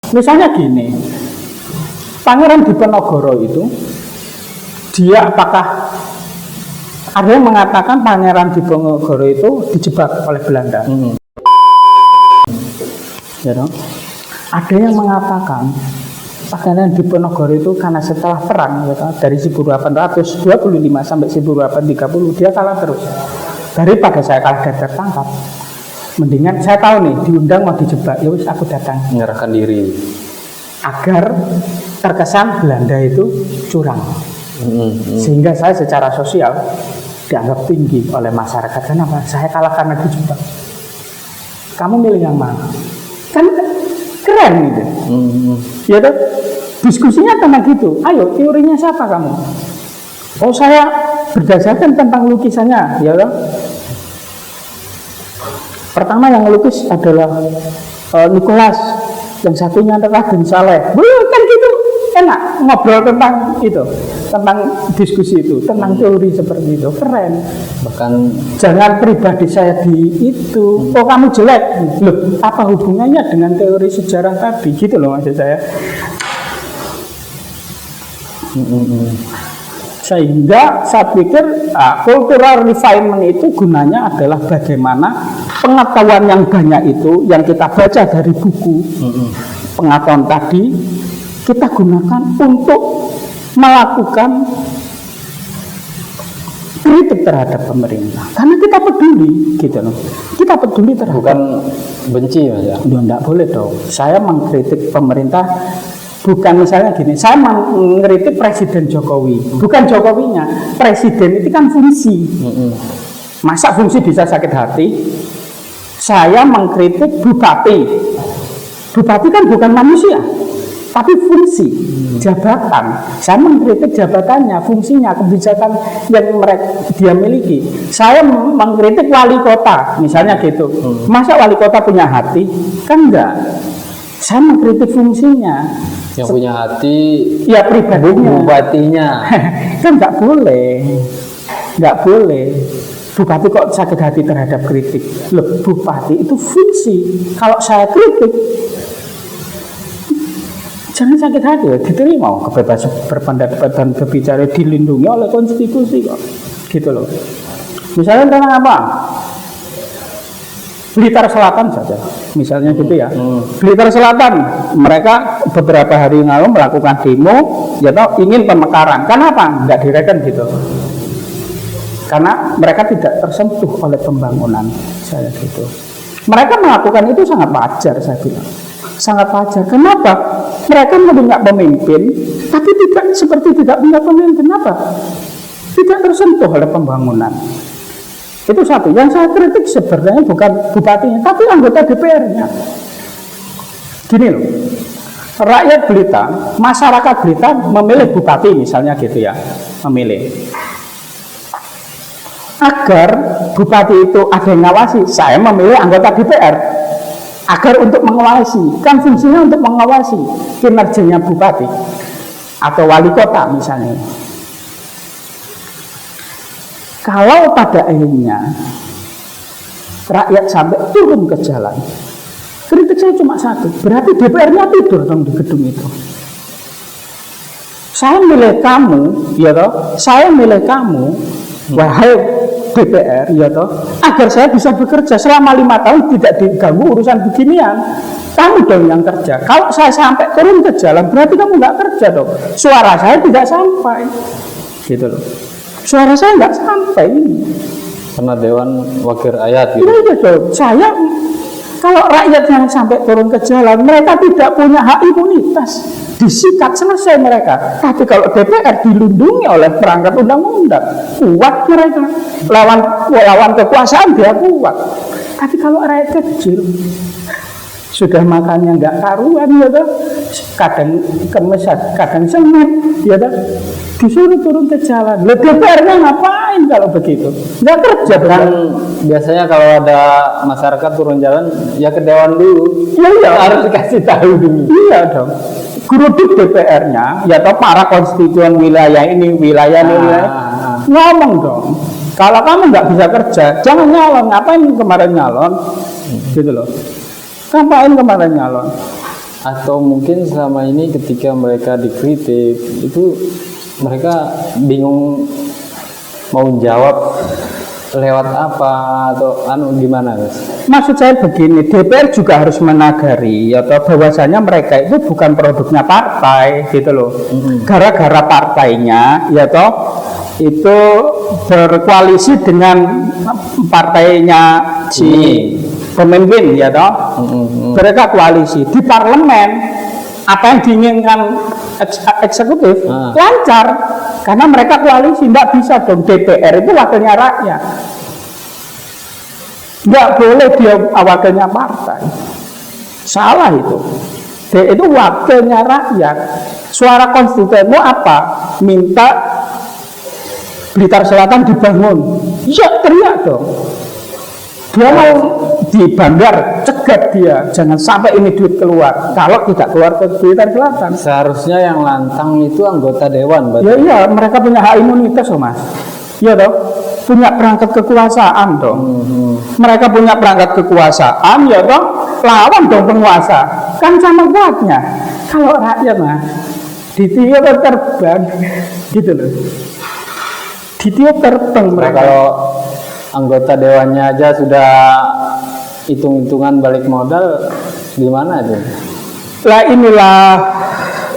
Misalnya gini, Pangeran Diponegoro itu, dia apakah ada yang mengatakan Pangeran Diponegoro itu dijebak oleh Belanda? Ya, no? Ada yang mengatakan Pangeran Diponegoro itu karena setelah perang ya, dari 1825 sampai 1830 dia kalah terus. Daripada saya kalah dan tertangkap, mendingan saya tahu nih diundang mau dijebak, ya wis aku datang, menyerahkan diri agar terkesan Belanda itu curang. Sehingga saya secara sosial dianggap tinggi oleh masyarakat. Kenapa? Saya kalah karena dijebak. Kamu milih yang mana? Kan keren gitu. Ya tuh, diskusinya tentang gitu. Ayo, teorinya siapa kamu? Oh, saya berdasarkan tentang lukisannya, ya toh. Pertama yang melukis adalah Nicholas, yang satunya adalah Raden Saleh. Kan gitu, enak ngobrol tentang itu, tentang diskusi itu, tentang teori seperti itu, keren. bahkan Jangan pribadi saya di itu, oh kamu jelek, loh apa hubungannya dengan teori sejarah tadi, gitu loh maksud saya. Sehingga saya pikir cultural refinement itu gunanya adalah bagaimana pengetahuan yang banyak itu yang kita baca dari buku, pengetahuan tadi kita gunakan untuk melakukan kritik terhadap pemerintah, karena kita peduli gitu loh. Kita peduli terhadap, bukan benci Mas ya. Enggak boleh dong. Saya mengkritik pemerintah bukan misalnya gini, saya mengkritik Presiden Jokowi, bukan Jokowinya. Presiden itu kan fungsi. Masa fungsi bisa sakit hati? Saya mengkritik bupati. Bupati kan bukan manusia, tapi fungsi, jabatan. Saya mengkritik jabatannya, fungsinya, kebijakan yang dia miliki. Saya mengkritik wali kota, misalnya gitu. Masa wali kota punya hati? Kan enggak. Saya mengkritik fungsinya. Yang punya hati ya pribadinya, bupatinya. Kan nggak boleh, nggak boleh. Bupati kok sakit hati terhadap kritik? Loh, bupati itu fungsi. Kalau saya kritik, jangan sakit hati, diterima. Kebebasan berpendapat dan berbicara dilindungi oleh konstitusi kok, gitu loh. Misalnya tentang apa? Blitar Selatan saja, misalnya gitu ya. Blitar Selatan, mereka beberapa hari yang lalu melakukan demo, ya toh, ingin pemekaran. Kenapa? Nggak direken gitu. Karena mereka tidak tersentuh oleh pembangunan, saya gitu. Mereka melakukan itu sangat wajar, saya bilang. Sangat wajar. Kenapa? Mereka punya pemimpin, tapi tidak seperti tidak punya pemimpin. Kenapa? Tidak tersentuh oleh pembangunan. Itu satu. Yang saya kritik sebenarnya bukan bupatinya, tapi anggota DPR-nya. Gini loh, rakyat Blitar, masyarakat Blitar memilih bupati misalnya gitu ya, memilih. Agar bupati itu ada yang ngawasi, saya memilih anggota DPR. Agar untuk mengawasi, kan fungsinya untuk mengawasi kinerjanya bupati atau wali kota misalnya. Kalau pada akhirnya rakyat sampai turun ke jalan, kritik saya cuma satu, berarti DPR-nya tidur dong di gedung itu. Saya milih kamu, ya toh, saya milih kamu, wahai DPR, ya toh, agar saya bisa bekerja selama 5 tahun tidak diganggu urusan beginian. Kamu dong yang kerja. Kalau saya sampai turun ke jalan, berarti kamu nggak kerja dong. Suara saya tidak sampai, gitu loh. Suara saya nggak sampai. Karena Dewan Wakil Rakyat gitu. Iya dong. Saya, kalau rakyat yang sampai turun ke jalan, mereka tidak punya hak imunitas, disikat selesai mereka. Tapi kalau DPR dilindungi oleh perangkat undang-undang, kuat mereka. Lawan kekuasaan dia kuat. Tapi kalau rakyat kecil, sudah makannya nggak karuan, ya toh, kadang kemes, kadang semen, ya toh, disuruh turun ke jalan. Loh, DPR-nya ngapain kalau begitu? Nggak kerja kan? Biasanya kalau ada masyarakat turun jalan, ya ke Dewan dulu. Iya, harus dikasih tahu dulu. Iya dong. Geruduk DPR-nya, ya toh, para konstituen wilayah ini, wilayah ini, ngomong dong. Kalau kamu nggak bisa kerja, jangan nyalon. Ngapain kemarin nyalon? Gitu loh. Ngapain kemarin nyalon? Atau mungkin selama ini ketika mereka dikritik itu mereka bingung mau jawab lewat apa atau gimana, Mas? Maksud saya begini, DPR juga harus menagari atau bahwasanya mereka itu bukan produknya partai gitu loh. Gara-gara partainya ya toh itu berkoalisi dengan partainya si pemimpin ya toh. Mereka koalisi di parlemen, apa yang diinginkan eksekutif lancar karena mereka koalisi. Tidak bisa dong, DPR itu wakilnya rakyat, nggak boleh dia wakilnya partai, salah itu. Dia itu wakilnya rakyat. Suara konstituenmu apa? Minta Blitar Selatan dibangun, ya teriak dong. Dia mau dibanggar, cegat dia, jangan sampai ini duit keluar. Kalau tidak keluar ke Blitar Selatan, Seharusnya yang lantang itu anggota dewan, ya iya, mereka punya hak imunitas, oh Mas. Iya toh, punya perangkat kekuasaan dong. Mereka punya perangkat kekuasaan, ya toh, lawan dong penguasa. Kan sama kuatnya. Kalau rakyat mah ditiup terbang, gitu loh. Ditiup terbang mereka. Kalau anggota dewannya aja sudah hitung-hitungan balik modal, gimana tuh? Lah inilah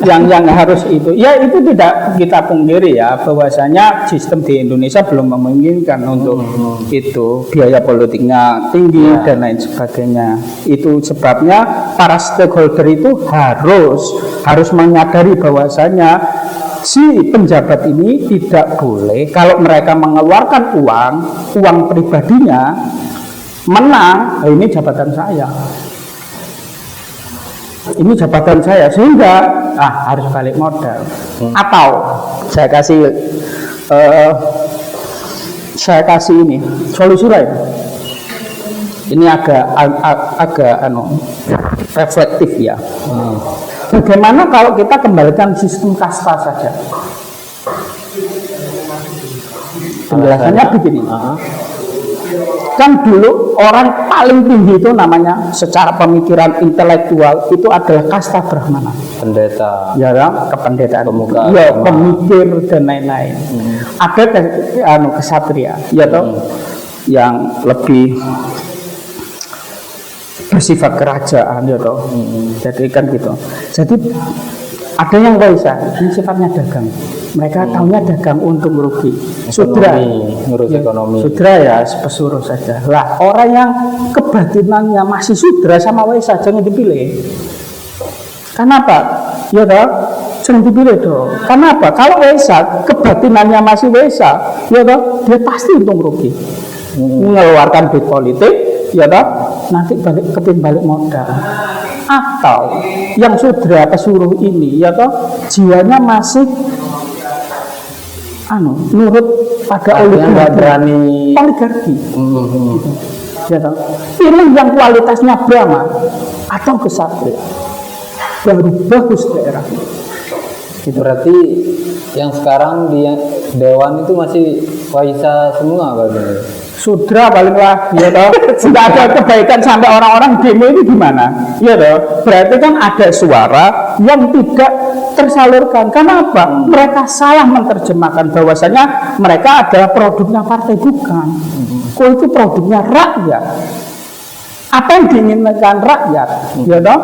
yang harus itu. Ya itu tidak kita pungkiri ya, bahwasanya sistem di Indonesia belum memungkinkan untuk itu, biaya politiknya tinggi dan lain sebagainya. Itu sebabnya para stakeholder itu harus menyadari bahwasanya si penjabat ini tidak boleh, kalau mereka mengeluarkan uang pribadinya menang, ini jabatan saya, sehingga harus balik modal. Atau saya kasih ini solusi lain. Ini agak reflektif ya. Bagaimana kalau kita kembalikan sistem kasta saja? Penjelasannya begini. Kan dulu orang paling tinggi itu namanya secara pemikiran intelektual itu adalah kasta Brahmana. Pendeta. Ya kan? Kependetaan. Pemuka Ya, agama. pemikir dan lain-lain. Ada kesatria, ya toh, yang lebih bersifat kerajaan, ya toh. Jadi kan gitu. Jadi ada yang waisa, ini sifatnya dagang. Mereka tahunya dagang untung rugi. Sudra, ngurus ekonomi. Sudra ya pesuruh saja. Lah orang yang kebatinannya masih sudra sama waisa jangan dipilih. Kenapa? Ya toh, jangan dipilih dong. Kenapa? Kalau waisa kebatinannya masih waisa, ya toh, dia pasti untung rugi. Mengeluarkan duit politik, ya toh, nanti balik modal. Atau yang sudra pesuruh ini, ya toh, jiwanya masih nurut pada oligarki. Ya toh, pilih yang kualitasnya Brahma atau kesatria, baru bagus daerah. Gitu. Berarti yang sekarang di dewan itu masih waisa semua, Pak? Sudra palinglah, ya toh. Tidak ada kebaikan sampai orang-orang demo ini gimana? Ya toh. Berarti kan ada suara yang tidak tersalurkan. Kenapa? Mereka salah menerjemahkan bahwasanya mereka adalah produknya partai, bukan. Kok itu produknya rakyat? Apa yang diinginkan rakyat, ya toh,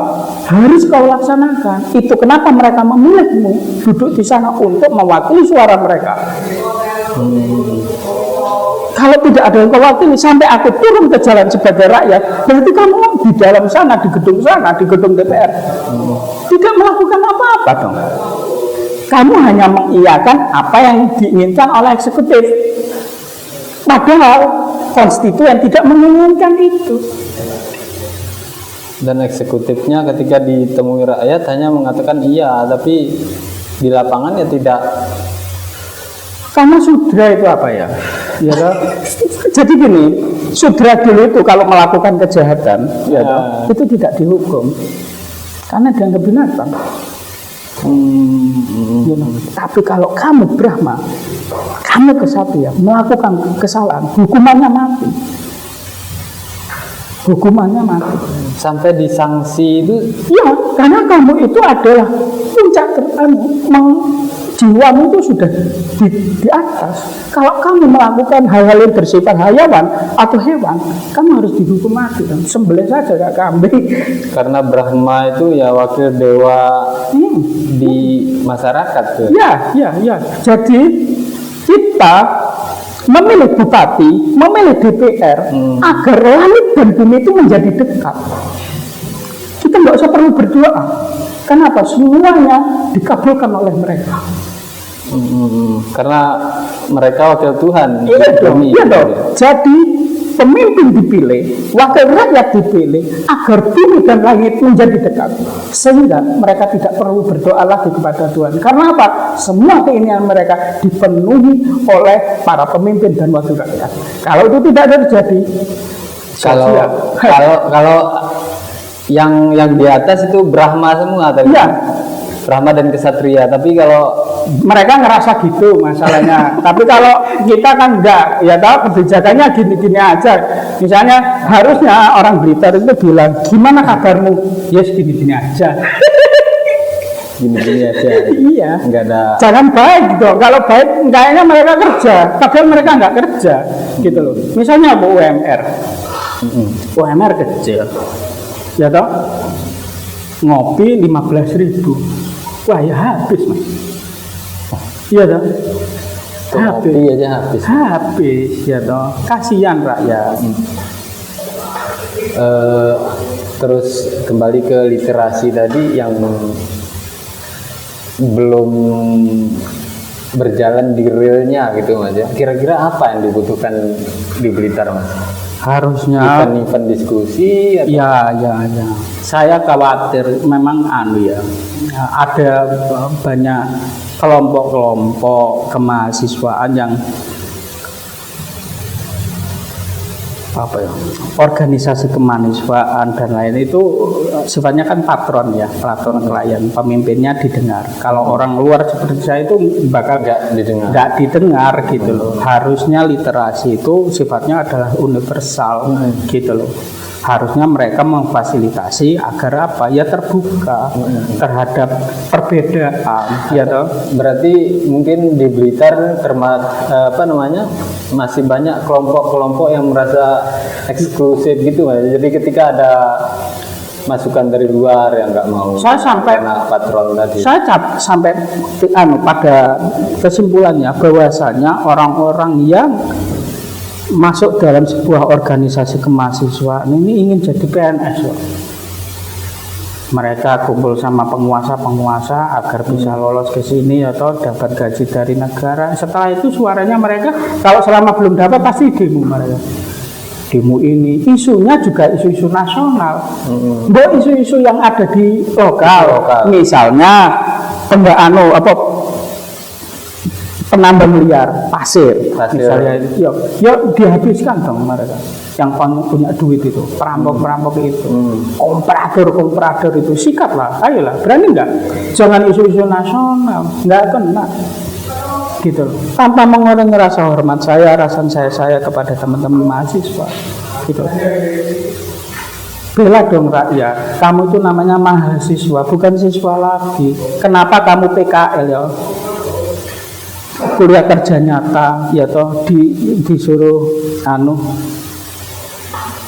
harus kau laksanakan. Itu kenapa mereka memilihmu duduk di sana untuk mewakili suara mereka. Kalau tidak ada yang kau wakili sampai aku turun ke jalan sebagai rakyat, berarti kamu di dalam sana, di gedung DPR, tidak melakukan apa-apa dong. Kamu hanya mengiyakan apa yang diinginkan oleh eksekutif, padahal konstituen tidak menginginkan itu. Dan eksekutifnya ketika ditemui rakyat hanya mengatakan iya, tapi di lapangan ya tidak. Karena sudra itu apa ya? Ya toh? Jadi gini, sudra dulu itu kalau melakukan kejahatan, ya toh, itu tidak dihukum karena dianggap binatang. Ya toh? Tapi kalau kamu Brahma, kamu kesatria, melakukan kesalahan, hukumannya mati. hukumannya mati. Sampai disanksi itu Ya, karena kamu itu adalah puncak jiwamu itu sudah di atas. Kalau kamu melakukan hal-hal yang bersifat hayawan atau hewan, kamu harus dihukum mati. Sembelih saja kayak kambing. karena Brahma itu ya wakil dewa di masyarakat tuh. Ya. Jadi kita memilih bupati, memilih DPR agar langit dan bumi itu menjadi dekat. Kita nggak usah perlu berdoa. Kenapa? Semuanya dikabulkan oleh mereka. Karena mereka wakil Tuhan. Iya dong. Bumi, gitu ya. Jadi pemimpin dipilih, wakil rakyat dipilih agar bumi dan langit menjadi dekat, sehingga mereka tidak perlu berdoa lagi kepada Tuhan. Karena apa? Semua keinginan mereka dipenuhi oleh para pemimpin dan wakil rakyat. Kalau itu tidak terjadi, kalau yang di atas itu Brahma semua tadi. Iya. Brahma dan kesatria. Tapi kalau mereka ngerasa gitu masalahnya. Tapi kalau kita kan enggak, ya tahu kebijakannya gini-gini aja. Misalnya harusnya orang Blitar itu bilang, gimana kabarmu? Ya gini-gini aja. gini-gini aja. Iya. Enggak ada. Jangan baik dong. Kalau baik, kayaknya mereka kerja. Padahal mereka nggak kerja, gitu loh. Misalnya UMR, UMR kecil, ya toh, ngopi 15.000. Wah ya habis mas. Iya toh. Kopi aja habis. Habis ya toh. Kasihan rakyat. Terus kembali ke literasi tadi yang belum berjalan di realnya gitu mas ya. Kira-kira apa yang dibutuhkan di Blitar mas? Harusnya event diskusi atau? ya. Saya khawatir memang ada banyak kelompok-kelompok kemahasiswaan yang organisasi kemahasiswaan dan lain itu sifatnya kan patron klien, pemimpinnya didengar. Kalau orang luar seperti saya itu bakal nggak didengar gitu loh. Harusnya literasi itu sifatnya adalah universal gitu loh. Harusnya mereka memfasilitasi agar apa ya terbuka terhadap perbedaan ya toh. Berarti mungkin di Blitar masih banyak kelompok-kelompok yang merasa eksklusif gitu mas. Jadi ketika ada masukan dari luar yang nggak mau, saya sampai patron tadi, saya sampai pada kesimpulannya bahwasanya orang-orang yang masuk dalam sebuah organisasi kemahasiswaan ini ingin jadi PNS loh. Mereka kumpul sama penguasa-penguasa agar bisa lolos ke sini atau dapat gaji dari negara. Setelah itu suaranya mereka kalau selama belum dapat pasti demo mereka. Demo ini isunya juga isu-isu nasional. Isu-isu yang ada di lokal. Misalnya penambang liar pasir. Misalnya itu ya dihabiskan dong mereka yang punya duit itu, perampok itu, komprador itu, sikaplah, ayolah, berani nggak? Jangan isu-isu nasional, nggak kena gitu loh. Tanpa mengurangi rasa hormat rasa saya kepada teman-teman mahasiswa gitu. Bela dong rakyat, kamu itu namanya mahasiswa, bukan siswa lagi. Kenapa kamu PKL ya? Kuliah kerja nyata ya toh disuruh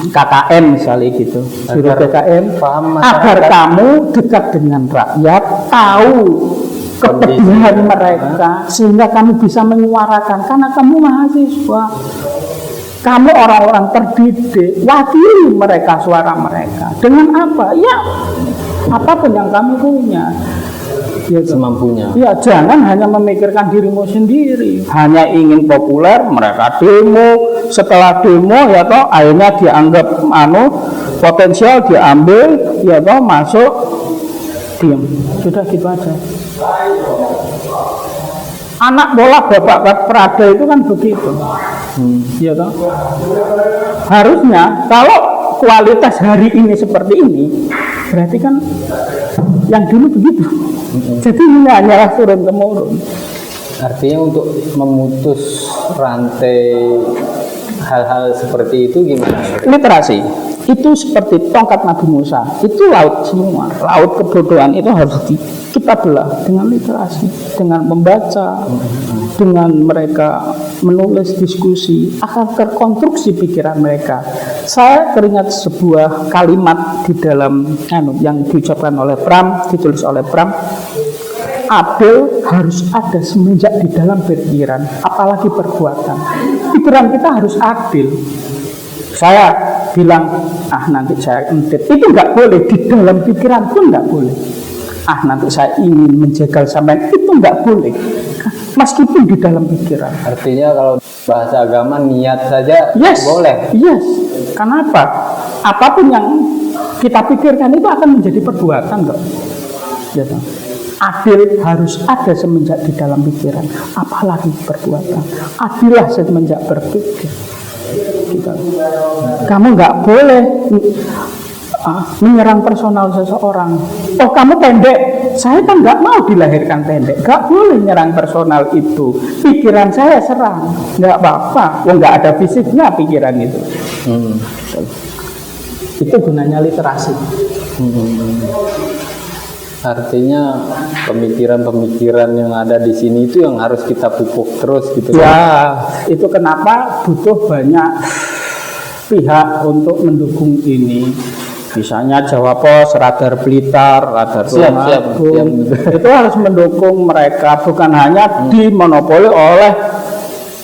KKN misalnya gitu, suruh KKN agar kamu dekat dengan rakyat, tahu kepentingan mereka sehingga kamu bisa menyuarakan. Karena kamu mahasiswa, kamu orang-orang terdidik, wakili mereka, suara mereka dengan apa ya, apapun yang kamu punya ya, semampunya. Ya, jangan hanya memikirkan dirimu sendiri, hanya ingin populer, mereka demo, setelah demo ya toh akhirnya dianggap potensial diambil ya toh masuk, diam, sudah gitu aja. Anak bola bapak Prada itu kan begitu, ya toh. Harusnya kalau kualitas hari ini seperti ini, berarti kan yang dulu begitu. Jadi ini hanyalah turun temurun. Artinya untuk memutus rantai hal-hal seperti itu gimana? Literasi itu seperti tongkat Nabi Musa, itu laut semua, laut kebodohan itu harus kita belah dengan literasi, dengan membaca, dengan mereka menulis diskusi akan terkonstruksi pikiran mereka. Saya teringat sebuah kalimat di dalam yang diucapkan oleh Pram, ditulis oleh Pram. Adil harus ada semenjak di dalam pikiran, apalagi perbuatan. Pikiran kita harus adil. Saya bilang, nanti saya intip, itu nggak boleh, di dalam pikiran pun nggak boleh. Nanti saya ingin menjegal sampean, itu nggak boleh, meskipun di dalam pikiran. Artinya kalau bahasa agama niat saja boleh. Yes. Kenapa? Apapun yang kita pikirkan itu akan menjadi perbuatan kok. Gitu. Adil harus ada semenjak di dalam pikiran, apalagi perbuatan. Adillah semenjak berpikir. Gitu. Kamu nggak boleh menyerang personal seseorang. Oh, kamu pendek, saya kan nggak mau dilahirkan pendek. Nggak boleh nyerang personal itu. Pikiran saya serang, nggak apa-apa. Nggak ada fisiknya pikiran itu. Itu gunanya literasi. Artinya pemikiran-pemikiran yang ada di sini itu yang harus kita pupuk terus gitu. Ya, itu kenapa butuh banyak pihak untuk mendukung ini. Misalnya Jawa Pos, Radar Blitar, Radar Tulungagung, itu harus mendukung mereka, bukan hanya dimonopoli oleh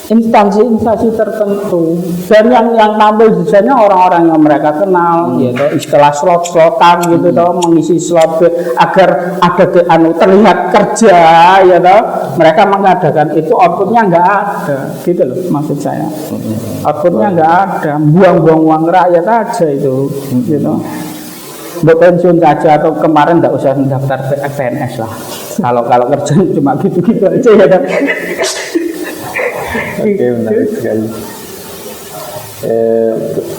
instansi-instansi tertentu. Dan yang tampil biasanya orang-orang yang mereka kenal, gitu, istilah slot-slotan gitu, mengisi slot agar ada terlihat kerja, gitu. Mereka mengadakan itu, outputnya nggak ada, gitu loh maksud saya. Outputnya nggak ada, buang-buang uang rakyat aja itu, gitu. Buat pensiun saja atau kemarin nggak usah mendaftar PNS lah. Kalau kerja cuma gitu-gitu aja ya. Oke, menarik sekali.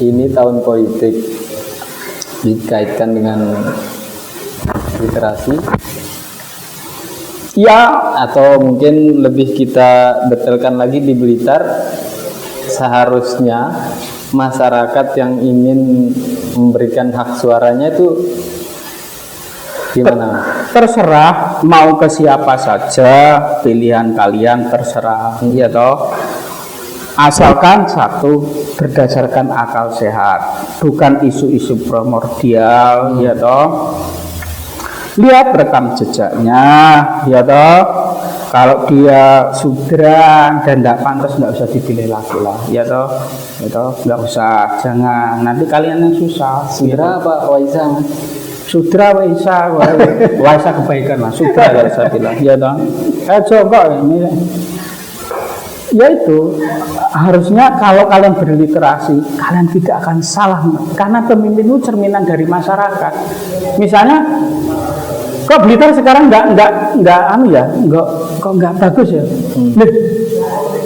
Ini tahun politik dikaitkan dengan literasi. Ya, atau mungkin lebih kita detailkan lagi di Blitar, seharusnya masyarakat yang ingin memberikan hak suaranya itu gimana? Terserah mau ke siapa saja, pilihan kalian terserah, ya toh. Asalkan satu, berdasarkan akal sehat, bukan isu-isu primordial, ya toh. Lihat rekam jejaknya, ya toh. Kalau dia sudra dan tidak pantas, nggak usah dipilih lagi lah, ya toh. Itu nggak usah, jangan. Nanti kalian yang susah. Sudra apa Waisa? Sudra Waisa kebaikan lah. Sudra kalau saya bilang, ya toh. Coba ini. Ya itu harusnya kalau kalian berliterasi, kalian tidak akan salah, karena pemimpin itu cerminan dari masyarakat. Misalnya, kok Blitar sekarang nggak bagus ya?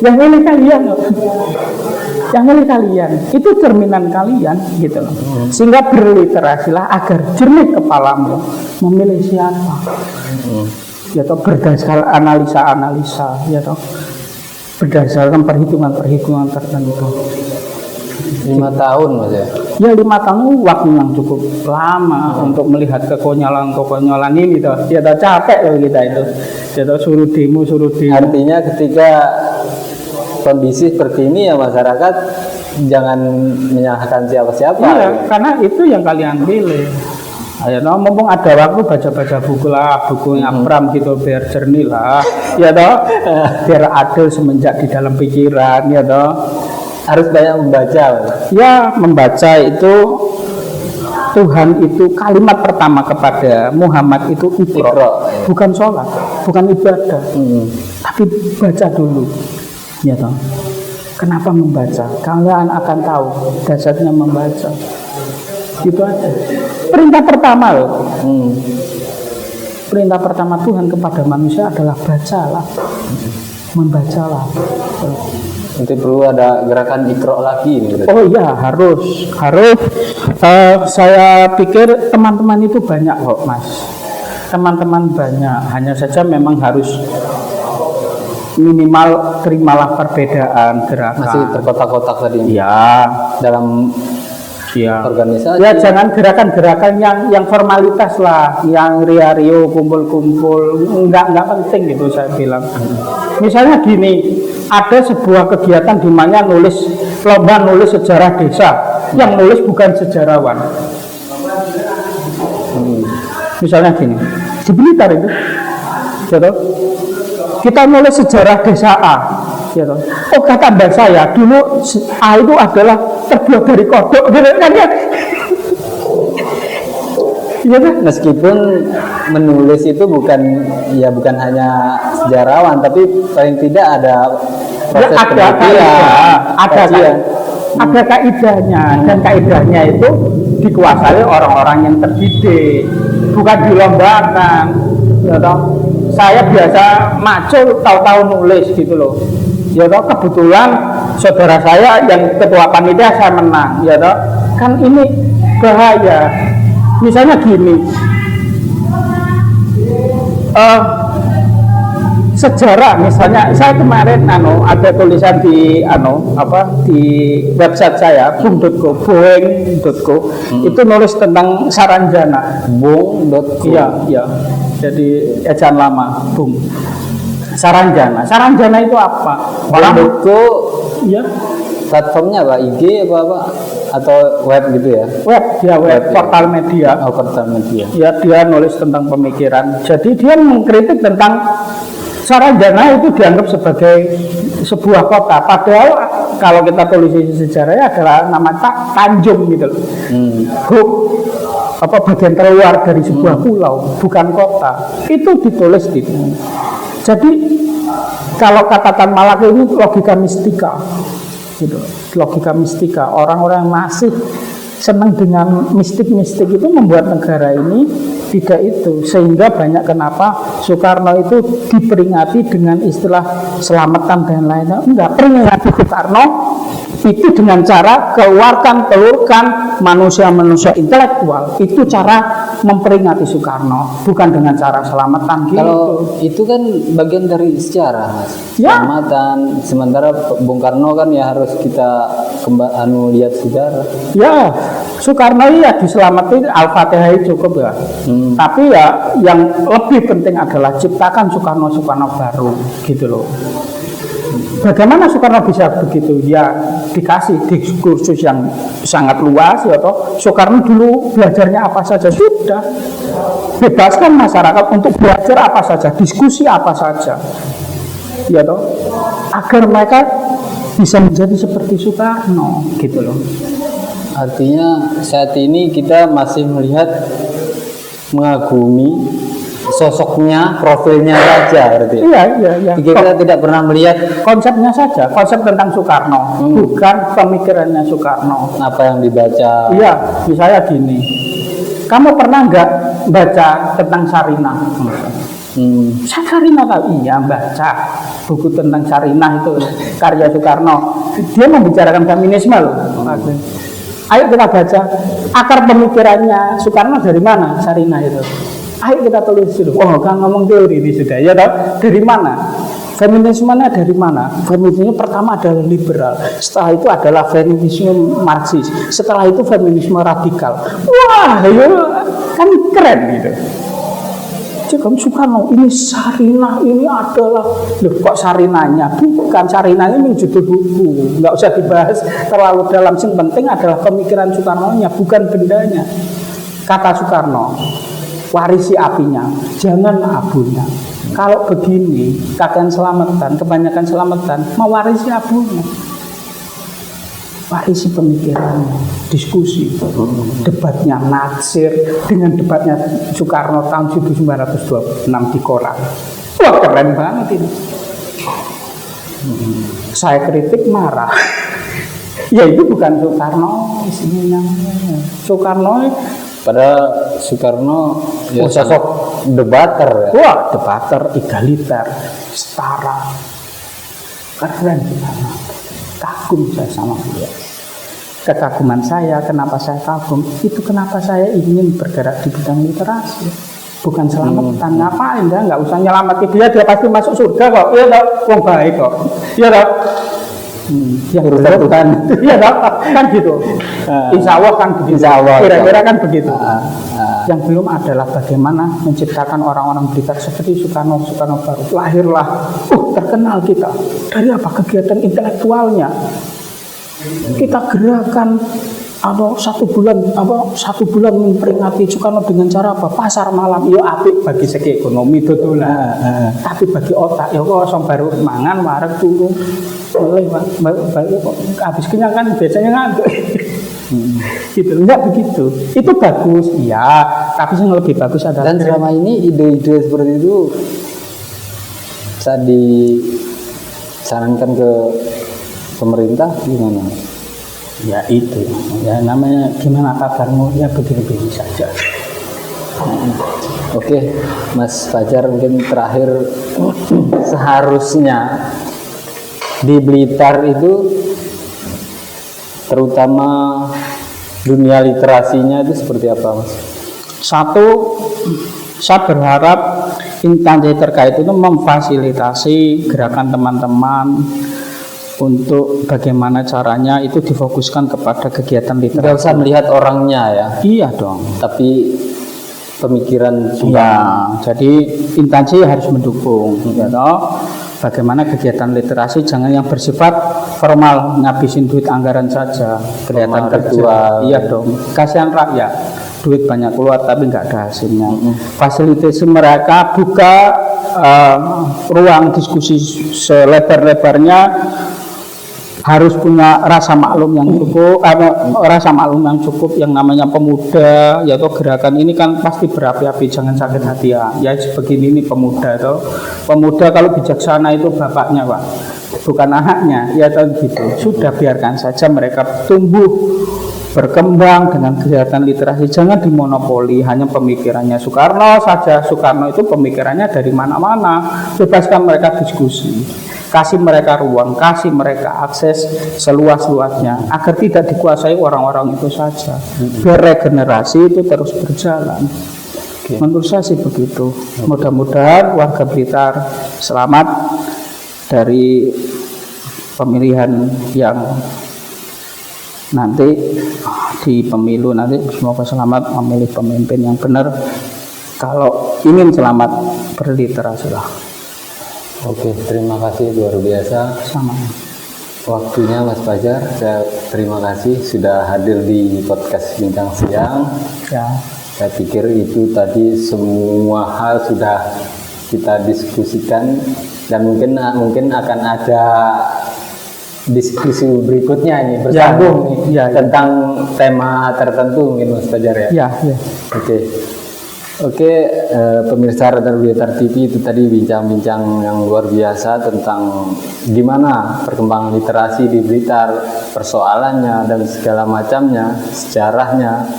Yang ini kalian, itu cerminan kalian gitu loh. Sehingga berliterasilah agar jernih kepalamu memilih siapa. Ya toh, berdasarkan analisa, ya toh, berdasarkan perhitungan tertentu. 5 tahun Mas ya? Ya 5 tahun waktu yang cukup lama untuk melihat kekonyolan ini toh. Ya toh, capek loh kita itu. Ya toh, suruh demo. Artinya ketika kondisi seperti ini ya masyarakat jangan menyalahkan siapa-siapa. Iya, karena itu yang kalian pilih. Ya toh, mumpung ada waktu baca-baca buku lah, bukunya Pram gitu biar jernih lah. Ya toh, biar adil semenjak di dalam pikiran, ya toh. Harus banyak membaca. Ya, membaca itu Tuhan itu kalimat pertama kepada Muhammad itu Iqra. Bukan sholat, bukan ibadah, tapi baca dulu. Ya toh. Kenapa membaca? Kalian akan tahu dasarnya membaca. Gitu aja. Perintah pertama loh. Perintah pertama Tuhan kepada manusia adalah bacalah, membacalah. Nanti perlu ada gerakan Iqra lagi nih. Oh iya, harus. Saya pikir teman-teman itu banyak kok, Mas. Teman-teman banyak. Hanya saja memang harus minimal terimalah perbedaan gerakan. Masih terkotak-kotak tadi. Ya, dalam Ya. organisasi. Ya jangan gerakan-gerakan yang formalitas lah, yang ria-rio, kumpul-kumpul, nggak penting gitu saya bilang. Misalnya gini, ada sebuah kegiatan di mana lomba nulis sejarah desa, yang nulis bukan sejarawan. Misalnya gini, di Blitar itu, gitu. Kita nulis sejarah desa A. Gitu. Oh kata mbak saya dulu A itu adalah terbuat dari kodok gitu kan ya. Iya kan? Meskipun menulis itu bukan hanya sejarawan, tapi paling tidak ada proses ada kaidahnya, dan kaidahnya itu dikuasai orang-orang yang terdidik, bukan dilombakan. Gitu. Saya biasa macul tahu-tahu nulis gitu loh. Ya toh, kebetulan saudara saya yang ketua panitia saya menang, ya toh. Kan ini bahaya. Misalnya gini, sejarah misalnya saya kemarin ada tulisan di di website saya boeing.co itu nulis tentang Saranjana. Boeing.co. Iya. Jadi ejaan lama, Bung. Saranjana itu apa? Boeing.co. Iya. Platformnya apa? IG apa? Atau web gitu ya? Web portal media. Oh, portal media. Ya, dia nulis tentang pemikiran. Jadi dia mengkritik tentang Saranjana itu dianggap sebagai sebuah kota. Padahal kalau kita tulis sejarahnya adalah nama Tanjung gitu loh. Bagian terluar dari sebuah pulau, bukan kota. Itu ditulis gitu. Jadi kalau kata Tan Malaka ini logika mistika. Gitu. Logika mistika, orang-orang yang masih senang dengan mistik-mistik itu membuat negara ini tidak itu, sehingga banyak kenapa Soekarno itu diperingati dengan istilah selamatan dan lainnya. Enggak, peringati Soekarno itu dengan cara telurkan manusia-manusia intelektual. Itu cara memperingati Soekarno, bukan dengan cara selamatan gitu. Kalau itu kan bagian dari sejarah, Mas. Ya. Selamatan. Sementara Bung Karno kan ya harus kita lihat sejarah. Ya, Soekarno ya diselamatin Al-Fatihah cukup ya. Tapi ya yang lebih penting adalah ciptakan Soekarno baru gitu loh. Bagaimana Soekarno bisa begitu? Ya dikasih diskursus yang sangat luas ya toh. Soekarno dulu belajarnya apa saja sudah. Bebaskan masyarakat untuk belajar apa saja, diskusi apa saja. Ya toh. Agar mereka bisa menjadi seperti Soekarno gitu loh. Artinya saat ini kita masih mengagumi sosoknya, profilnya saja berarti. Iya. Kita tidak pernah melihat konsepnya saja, konsep tentang Soekarno, bukan pemikirannya Soekarno. Apa yang dibaca. Iya, misalnya gini. Kamu pernah nggak baca tentang Sarinah? Sarinah tahu? Iya, baca buku tentang Sarinah itu karya Soekarno. Dia membicarakan feminisme loh. Ayo kita baca akar pemikirannya Soekarno dari mana Sarinah itu. Ayo kita tulis dulu. Oh, kan ngomong teori ini sudah. Ya toh? Dari mana? Feminismenya dari mana? Feminisme pertama adalah liberal. Setelah itu adalah feminisme Marxis. Setelah itu feminisme radikal. Wah, ya kan keren gitu. Jadi Soekarno ini Sarinah ini adalah loh kok Sarinahnya bukan Sarinahnya ini judul buku, nggak usah dibahas terlalu dalam. Yang penting adalah pemikiran Soekarno-nya, bukan bendanya. Kata Soekarno, warisi apinya, jangan abunya. Kalau begini, kakek selamatan, kebanyakan selamatan, mewarisi abunya. Warisi pemikirannya, diskusi, debatnya Natsir dengan debatnya Soekarno tahun 1926 di koran. Wah, keren banget ini. Saya kritik marah. Ya itu bukan Soekarno, isinya Soekarno. Padahal Soekarno ya sosok debater ya. Wah, debater, egaliter, setara. Keren banget. Kagum saya sama dia. Kekaguman saya, kenapa saya kagum? Itu kenapa saya ingin bergerak di bidang literasi. Bukan selamatan, ngapain nggak usah nyelamati dia pasti masuk surga kok. Iya toh, wong baik kok. Iya toh. Yang belum kan, ya kan gitu. Insya Allah kan begitu. Insya Allah, Kira-kira kan begitu. Ah. Yang belum adalah bagaimana menciptakan orang-orang Blitar seperti Soekarno baru. Lahirlah, terkenal kita. Dari apa? Kegiatan intelektualnya. Kita gerakan satu bulan memperingati Soekarno dengan cara apa? Pasar malam. Yo apik bagi segi ekonomi dodolan. Tapi bagi otak ya kok baru mangan wareg turu. Mulai habis kenyang kan biasanya ngantuk. Gitu, enggak begitu. Itu bagus, iya. Tapi yang lebih bagus adalah. Dan selama ini ide-ide seperti itu bisa disarankan ke pemerintah gimana? Ya itu, ya namanya gimana kabarmu, ya begini-begini saja. Oke, Mas Fajar, mungkin terakhir, seharusnya di Blitar itu terutama dunia literasinya itu seperti apa, Mas? Satu, saya berharap instansi terkait itu memfasilitasi gerakan teman-teman untuk bagaimana caranya itu difokuskan kepada kegiatan Nggak literasi. usah melihat orangnya ya, Iya dong. tapi pemikiran Ya, jadi instansi harus mendukung, ya toh. Bagaimana kegiatan literasi jangan yang bersifat formal, ngabisin duit anggaran saja, kelihatan Formal, kerja. ritual. Iya dong, kasihan rakyat, duit banyak keluar tapi nggak ada hasilnya. Fasilitasi mereka, buka ruang diskusi selebar-lebarnya, harus punya rasa maklum yang cukup, rasa maklum yang cukup, yang namanya pemuda, yaitu gerakan ini kan pasti berapi-api, jangan sakit hati ya. Ya sebegini ini pemuda toh. Pemuda kalau bijaksana itu bapaknya Pak, bukan anaknya, ya toh gitu. Sudah biarkan saja mereka tumbuh berkembang dengan kegiatan literasi, jangan dimonopoli hanya pemikirannya Soekarno saja. Soekarno itu pemikirannya dari mana-mana, bebaskan mereka diskusi. Kasih mereka ruang, kasih mereka akses seluas-luasnya agar tidak dikuasai orang-orang itu saja. Biar regenerasi itu terus berjalan. Menurut saya sih begitu. Mudah-mudahan warga Blitar selamat dari pemilihan yang nanti di pemilu nanti. Semoga selamat memilih pemimpin yang benar. Kalau ingin selamat, berliterasilah. Oke, terima kasih luar biasa Sama. waktunya Mas Fajar. Saya terima kasih sudah hadir di podcast Bincang Siang. Ya. Saya pikir itu tadi semua hal sudah kita diskusikan dan mungkin akan ada diskusi berikutnya ini bersambung Ya, ya. tentang tema tertentu mungkin Mas Fajar ya. Ya, ya. Oke, pemirsa Radar Blitar TV, itu tadi bincang-bincang yang luar biasa tentang gimana perkembangan literasi di Blitar, persoalannya dan segala macamnya, sejarahnya.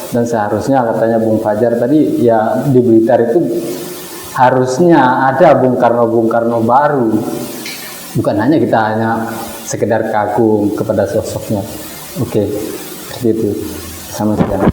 Dan seharusnya katanya Bung Fajar tadi ya di Blitar itu harusnya ada Bung Karno baru. Bukan hanya kita sekedar kagum kepada sosoknya. Oke, seperti itu. Sama saja.